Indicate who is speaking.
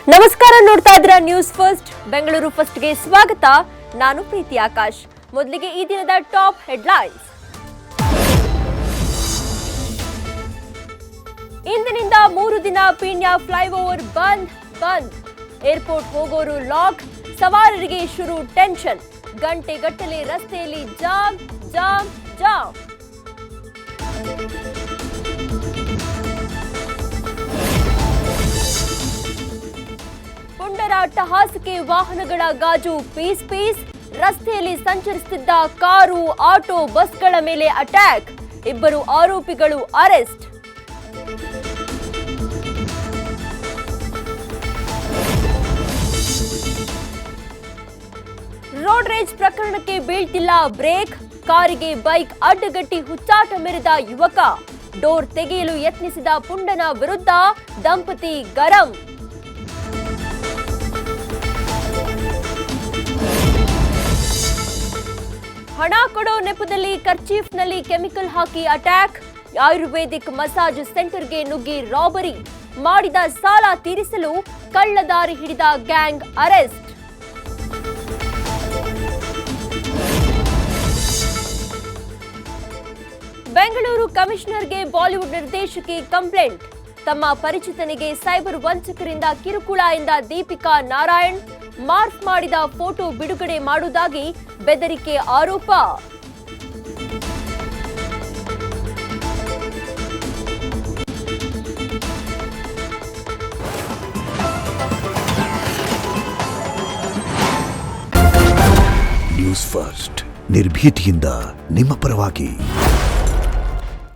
Speaker 1: ನಮಸ್ಕಾರ, ನೋಡ್ತಾ ಇದ್ದೀರಾ ನ್ಯೂಸ್ ಫಸ್ಟ್ ಬೆಂಗಳೂರು ಫಸ್ಟ್ಗೆ ಸ್ವಾಗತ. ನಾನು ಪ್ರೀತಿ ಆಕಾಶ್. ಮೊದಲಿಗೆ ಈ ದಿನದ ಟಾಪ್ ಹೆಡ್ಲೈನ್ಸ್. ಇಂದಿನಿಂದ 3 ದಿನ ಪೀಣ್ಯ ಫ್ಲೈಓವರ್ ಬಂದ್. ಏರ್ಪೋರ್ಟ್ ಹೋಗೋರು ಲಾಕ್, ಸವಾರರಿಗೆ ಶುರು ಟೆನ್ಷನ್. ಗಂಟೆಗಟ್ಟಲೆ ರಸ್ತೆಯಲ್ಲಿ ಜಾಮ್. ಪುಂಡರ ಅಟ್ಟಹಾಸಕ್ಕೆ ವಾಹನಗಳ ಗಾಜು ಪೀಸ್. ರಸ್ತೆಯಲ್ಲಿ ಸಂಚರಿಸುತ್ತಿದ್ದ ಕಾರು, ಆಟೋ, ಬಸ್ಗಳ ಮೇಲೆ ಅಟ್ಯಾಕ್. 2 ಆರೋಪಿಗಳು ಅರೆಸ್ಟ್. ರೋಡ್ ರೇಜ್ ಪ್ರಕರಣಕ್ಕೆ ಬೀಳ್ತಿಲ್ಲ ಬ್ರೇಕ್. ಕಾರಿಗೆ ಬೈಕ್ ಅಡ್ಡಗಟ್ಟಿ ಹುಚ್ಚಾಟ ಮೆರೆದ ಯುವಕ. ಡೋರ್ ತೆಗೆಯಲು ಯತ್ನಿಸಿದ ಪುಂಡನ ವಿರುದ್ಧ ದಂಪತಿ ಗರಂ. ಹಣ ಕೊಡೋ ನೆಪದಲ್ಲಿ ಕರ್ಚೀಫ್ನಲ್ಲಿ ಕೆಮಿಕಲ್ ಹಾಕಿ ಅಟ್ಯಾಕ್. ಆಯುರ್ವೇದಿಕ್ ಮಸಾಜ್ ಸೆಂಟರ್ಗೆ ನುಗ್ಗಿ ರಾಬರಿ. ಮಾಡಿದ ಸಾಲ ತೀರಿಸಲು ಕಳ್ಳದಾರಿ ಹಿಡಿದ ಗ್ಯಾಂಗ್ ಅರೆಸ್ಟ್. ಬೆಂಗಳೂರು ಕಮಿಷನರ್ಗೆ ಬಾಲಿವುಡ್ ನಿರ್ದೇಶಕಿ ಕಂಪ್ಲೇಂಟ್. ತಮ್ಮ ಪರಿಚಿತನಿಗೆ ಸೈಬರ್ ವಂಚಕರಿಂದ ಕಿರುಕುಳ ಎಂದ ದೀಪಿಕಾ ನಾರಾಯಣ್. ಮಾರ್ಫ್ ಮಾಡಿದ ಫೋಟೋ ಬಿಡುಗಡೆ ಮಾಡುವುದಾಗಿ ಬೆದರಿಕೆ ಆರೋಪ.
Speaker 2: ನ್ಯೂಸ್ ಫಸ್ಟ್ ನಿರ್ಭೀತಿಯಿಂದ ನಿಮ್ಮ ಪರವಾಗಿ.